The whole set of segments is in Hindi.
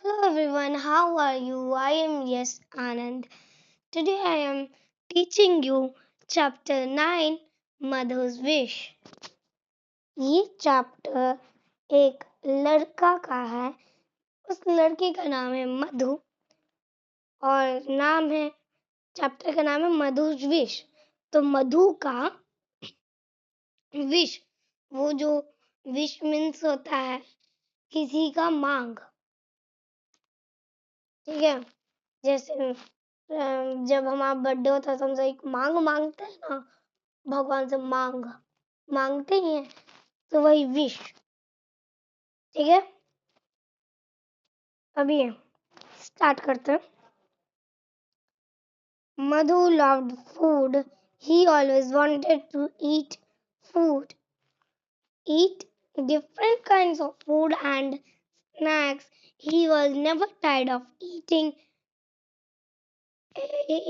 Hello everyone, how are you? I am Yes Anand. Today I am teaching you chapter 9 Mother's Wish. ये चैप्टर एक लड़का का है। उस लड़के का नाम है मधु और चैप्टर का नाम है मधु's विश। तो मधु का विश, वो जो विश मीन्स होता है किसी का मांग, ठीक है। जैसे जब हमारा बर्थडे होता है तो हमसे एक मांग मांगते हैं ना, भगवान से मांगते ही हैं, तो वही विश, ठीक है। अभी स्टार्ट करते हैं। मधु loved food. He always wanted to eat food. Eat different kinds of food and snacks. He was never tired of eating.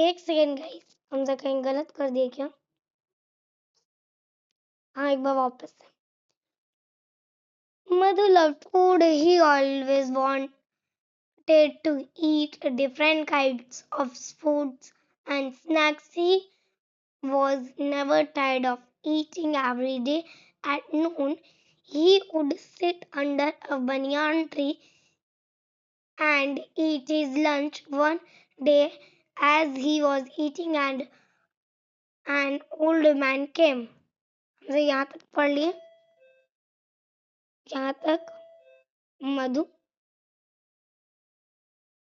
एक सेकेंड गाइस, हमसे कहीं गलत कर दिए क्या? हाँ, एक बार वापस से। Madhu loved food. He always wanted to eat different kinds of foods and snacks. He was never tired of eating every day. At noon, he would sit under a banyan tree and eat his lunch. One day, as he was eating, and an old man came. हमसे यहाँ तक पढ़ लिए, यहाँ तक मधु,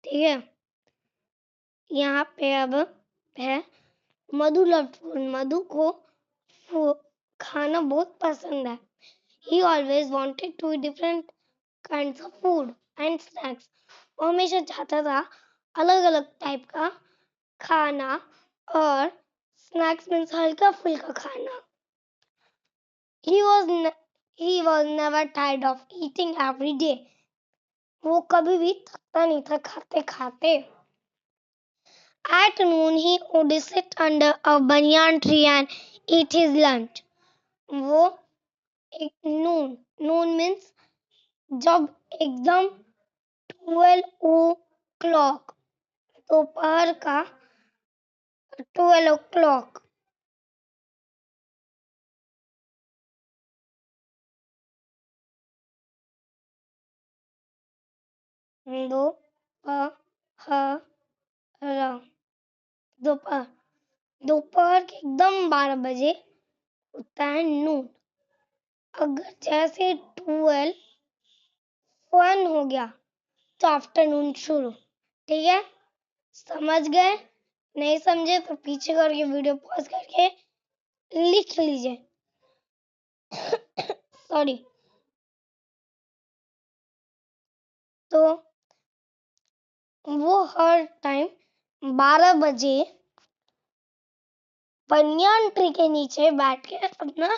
ठीक है। यहाँ पे अब है मधु loved food. मधु को खाना बहुत पसंद है। He always wanted to eat different kinds of food and snacks. वो हमेशा चाहता था अलग अलग टाइप का खाना और स्नैक्स मीन्स हल्का फुल्का खाना। He was never tired of eating every day. वो कभी भी थकता नहीं था खाते खाते। At noon he would sit under a banyan tree and eat his lunch. वो नून मीन्स जब एकदम 12 o'clock, दोपहर का 12 o'clock, दोपहर दोपहर दोपहर के एकदम 12 बजे होता है नून। अगर जैसे 12 हो गया तो आफ्टरनून शुरू, ठीक है। समझ गए? नहीं समझे तो पीछे करके वीडियो पॉज करके लिख लीजिए। सॉरी। तो वो हर टाइम 12 बजे बनियान ट्री के नीचे बैठ के अपना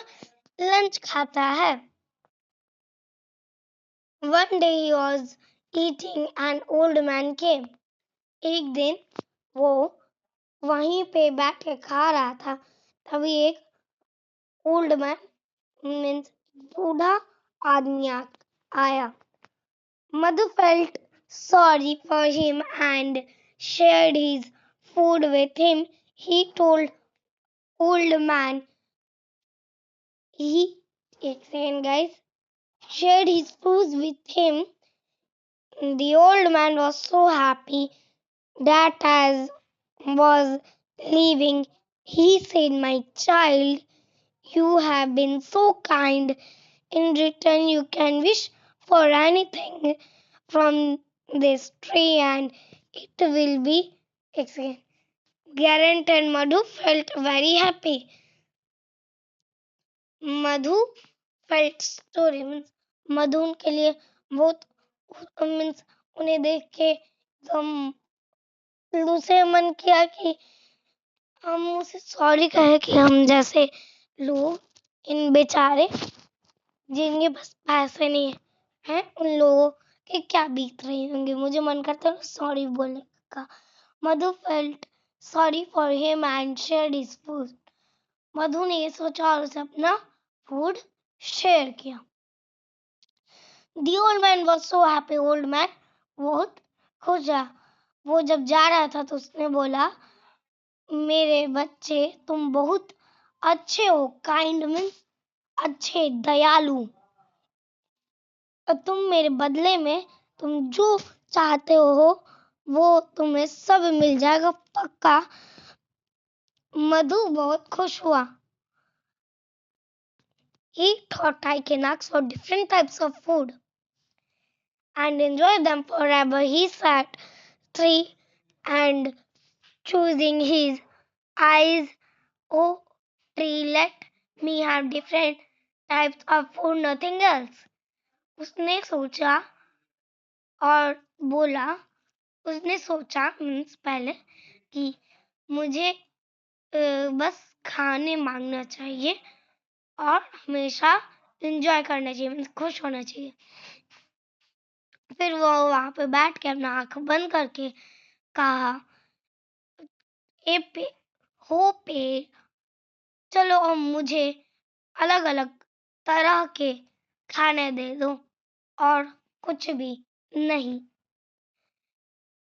लंच खाता है। One day he was eating, an old man came. एक दिन वो वहीं पे बैठ के खा रहा था, तभी एक ओल्ड मैन मीन्स बूढ़ा आदमी आया। Madhu felt sorry for him and shared his food with him. He told old man he एक second guys shared his food with him. The old man was so happy that as was leaving, he said, "My child, you have been so kind. In return, you can wish for anything from this tree and it will be guaranteed." Madhu felt very happy. Madhu felt story means मधु उनके लिए बहुत मीन्स उन्हें देख के एकदम दूसरे मन किया कि हम उसे सॉरी कहे कि हम जैसे लोग, इन बेचारे जिनके पास पैसे नहीं है उन लोगों के क्या बीत रही होंगी। मुझे मन करता है सॉरी बोलने का। Madhu felt sorry for him and shared his food. Madhu ने ये सोचा और उसे अपना फूड शेयर किया. The old man was so happy. Old man बहुत खुश रहा। वो जब जा रहा था तो उसने बोला, मेरे बच्चे तुम बहुत अच्छे हो, काइंड मीन्स अच्छे, दयालु। और तुम मेरे बदले में तुम जो चाहते हो वो तुम्हें सब मिल जाएगा पक्का। मधु बहुत खुश हुआ। He thought I can ask for different types of food and enjoy them forever. He sat tree and choosing his eyes. Oh, tree, let me have different types of food, nothing else. उसने सोचा और बोला, उसने सोचा मीन्स पहले कि मुझे बस खाने मांगना चाहिए और हमेशा एंजॉय करना चाहिए, मीन्स खुश होना चाहिए। फिर वो वहां पे बैठ के अपना आंख बंद करके कहा, ए पे हो पे, चलो अब मुझे अलग अलग तरह के खाने दे दो और कुछ भी नहीं।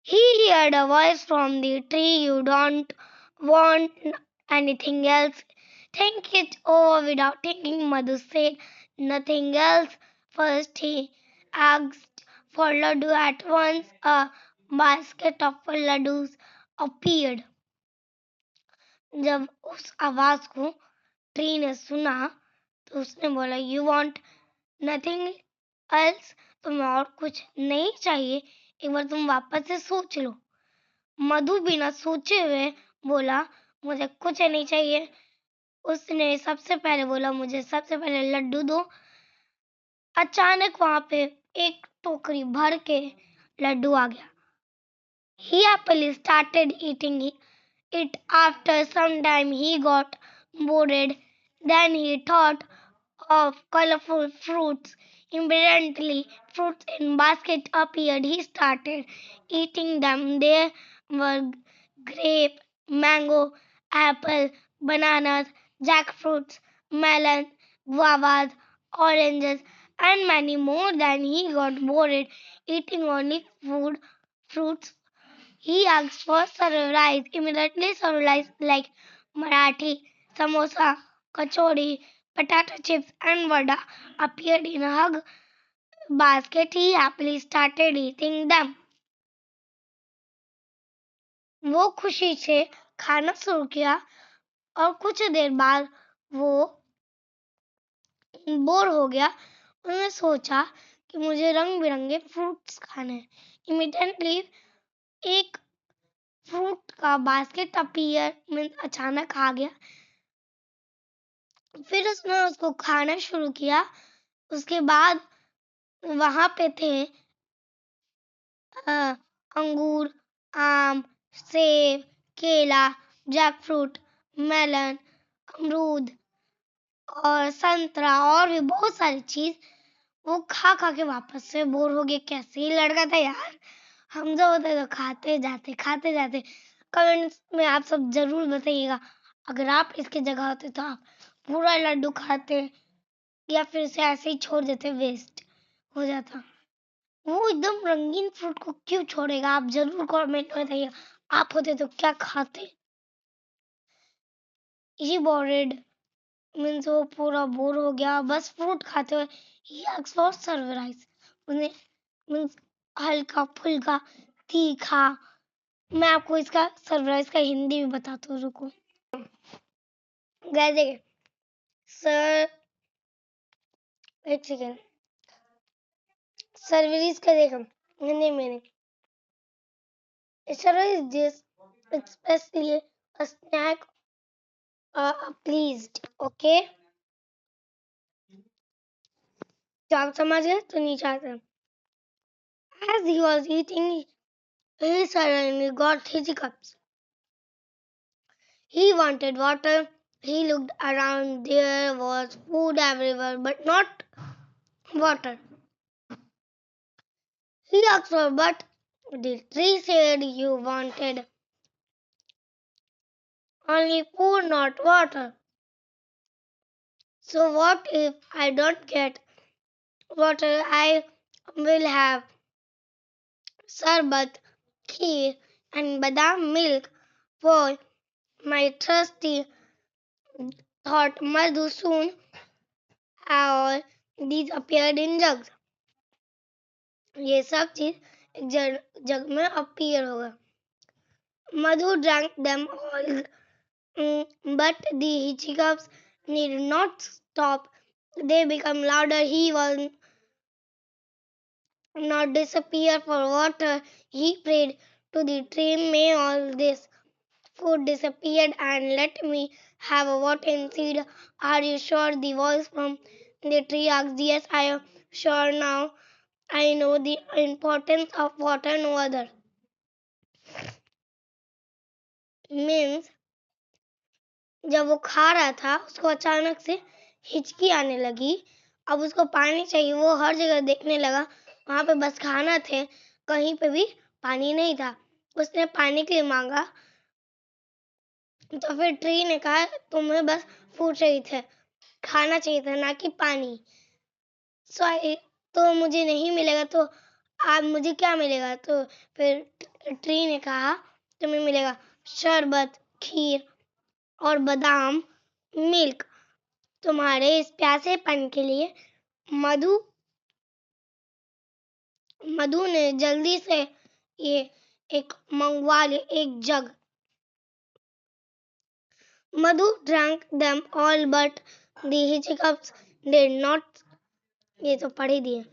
He heard a voice from the tree, you don't want anything else. Think it over without thinking, Madhu said. Nothing else. First he asked for laddu. At once a basket of laddus appeared. जब उस आवाज को ट्री ने सुना तो उसने बोला, यू वॉन्ट नथिंग एल्स, तुम्हें और कुछ नहीं चाहिए? एक बार तुम वापस से सोच लो। मधु बिना सोचे हुए बोला, मुझे कुछ नहीं चाहिए। उसने सबसे पहले बोला, मुझे सबसे पहले लड्डू दो। अचानक वहां पे एक टोकरी भर के लड्डू आ गया। He happily started eating it. After some time he got bored. Then he thought of colorful fruits. Immediately, fruits in basket appeared. He started eating them. There were grape, mango, apple, bananas, jackfruits, melon, guavas, oranges, and many more. Then he got bored eating only fruits. He asked for serve rice. Immediately serve rice like Marathi, samosa, kachori, potato chips and vada appeared in a hug basket. He happily started eating them. वो खुशी से खाना शुरू किया और कुछ देर बाद वो बोर हो गया। उन्होंने सोचा कि मुझे रंग बिरंगे फ्रूट्स खाने हैं। इमीडिएटली एक फ्रूट का बास्केट अपीयर मीन्स अचानक आ गया। फिर उसने उसको खाना शुरू किया। उसके बाद वहां पे थे अंगूर, आम, सेब, केला, जैकफ्रूट, मेलन, अमरूद और संतरा और भी बहुत सारी चीज। वो खा खा के वापस से बोर हो गए। कैसे ही लड़का था यार, हम जब होते तो खाते जाते। कमेंट्स में आप सब जरूर बताइएगा, अगर आप इसकी जगह होते तो आप पूरा लड्डू खाते या फिर इसे ऐसे ही छोड़ देते, वेस्ट हो जाता। वो एकदम रंगीन फ्रूट को क्यों छोड़ेगा? आप जरूर कमेंट में बताइए, आप होते तो क्या खाते? ये बोरेड मीन्स वो पूरा बोर हो गया बस फ्रूट खाते हुए। ही आस्क्ड फॉर सर्वराइज, उन्हें मीन्स हल्का फुल्का तीखा। मैं आपको इसका सरप्राइज का हिंदी भी बताता हूँ, रुको। गाइस देखिए, सर एक सेकेंड, सर्वरीज का देखो हिंदी में। Survey is just especially a snack pleased, okay? तो आप समझ गए तो नीचे आते हैं। As he was eating, he suddenly got hiccups. He wanted water. He looked around. There was food everywhere, but not water. He asked for, but the tree said you wanted only food, not water. So what if I don't get water? I will have sarbat, kheer, and badam milk for my trusty thought Madhu. Soon all these appeared in jugs. ये सब चीज एक जग में अपीयर होगा. Madhu drank them all, but the hiccups did not stop. They became louder. He was not disappear for water. He prayed to the tree, may all this food disappeared and let me have a water instead. Are you sure? The voice from the tree asked. Yes, I am sure now. I know the importance of water, no other. Means जब वो खा रहा था उसको अचानक से हिचकी आने लगी. अब उसको पानी चाहिए. वो हर जगह देखने लगा. वहां पे बस खाना थे, कहीं पे भी पानी नहीं था. उसने पानी के लिए मांगा तो फिर ट्री ने कहा तुम्हें बस फूड चाहिए थे, खाना चाहिए था, ना कि पानी. तो मुझे नहीं मिलेगा तो आप मुझे क्या मिलेगा? तो फिर ट्री ने कहा तुम्हें मिलेगा शरबत, खीर और बादाम मिल्क. तुम्हारे इस प्यासेपन के लिए. मधु ने जल्दी से ये एक मंगवा लिया, एक जग. Madhu drank them all, but the hiccups did not. ये तो पढ़ ही दिए.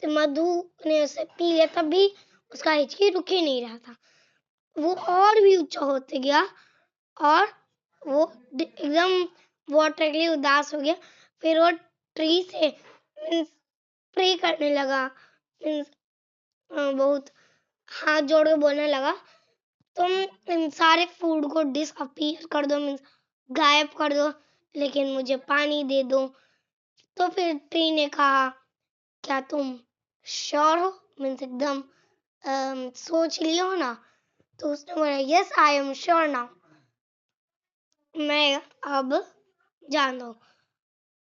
मधु ने उसे पी लिया, तब भी उसका हिचकी रुक ही नहीं रहा था. वो और भी ऊंचा होते गया और वो एकदम वाटर के लिए उदास हो गया. फिर वो ट्री से प्रे करने लगा. बहुत हाथ जोड़ के बोलने लगा तुम इन सारे फूड को डिसअपीयर कर दो, मीन्स गायब कर दो, लेकिन मुझे पानी दे दो. तो फिर ट्री ने कहा क्या तुम श्योर हो? मीन्स एकदम सोच लियो ना. तो उसने बोला yes I am sure now. मैं अब जान दो.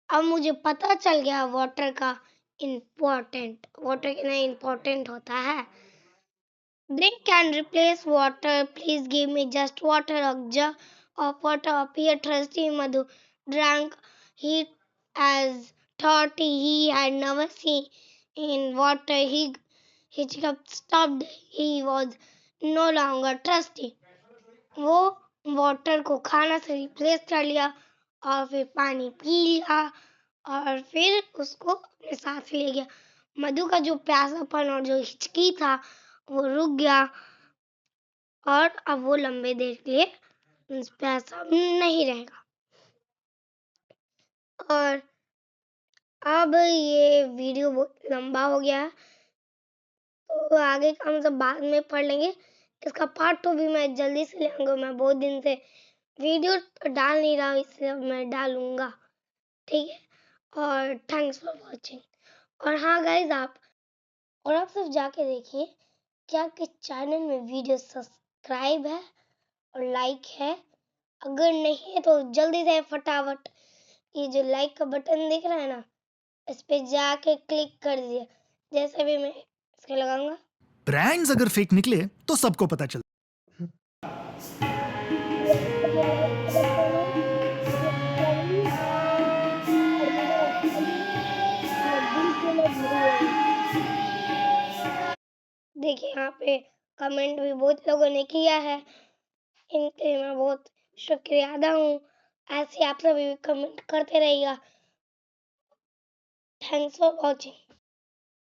अब मुझे पता चल गया वाटर कितना इम्पोर्टेंट होता है. Drink can replace water. Please give me just water. A jug of water appeared. Trusty Madhu drank it as thought he had never seen in water. His cup stopped. He was no longer trusty. वो वाटर को खाना से रिप्लेस कर लिया और फिर पानी पी लिया और फिर उसको अपने साथ ले गया. मधु का जो प्यासापन और जो हिचकी था वो रुक गया और अब वो लंबे देर के लिए प्यासा नहीं रहेगा. और अब ये वीडियो बहुत लंबा हो गया है तो आगे का हम सब बाद में पढ़ लेंगे. इसका पार्ट 2 भी मैं जल्दी से ले आऊंगा. मैं बहुत दिन से वीडियो डाल नहीं रहा, इसलिए मैं डालूंगा. ठीक है. और थैंक्स फॉर वॉचिंग. और हाँ गाइज, आप सब जाके देखिए कि आपके चैनल में वीडियो सब्सक्राइब है और लाइक है. अगर नहीं है तो जल्दी से फटाफट ये जो लाइक का बटन दिख रहा है ना, इस पे जाके क्लिक कर दीजिए. जैसे भी मैं इसके लगाऊंगा. ब्रांड्स अगर फेक निकले तो सबको पता चलता. देखिए यहाँ पे कमेंट भी बहुत लोगों ने किया है, इनके लिए मैं बहुत शुक्रिया अदा हूँ. ऐसे आप सभी कमेंट करते रहिएगा. Thanks for watching.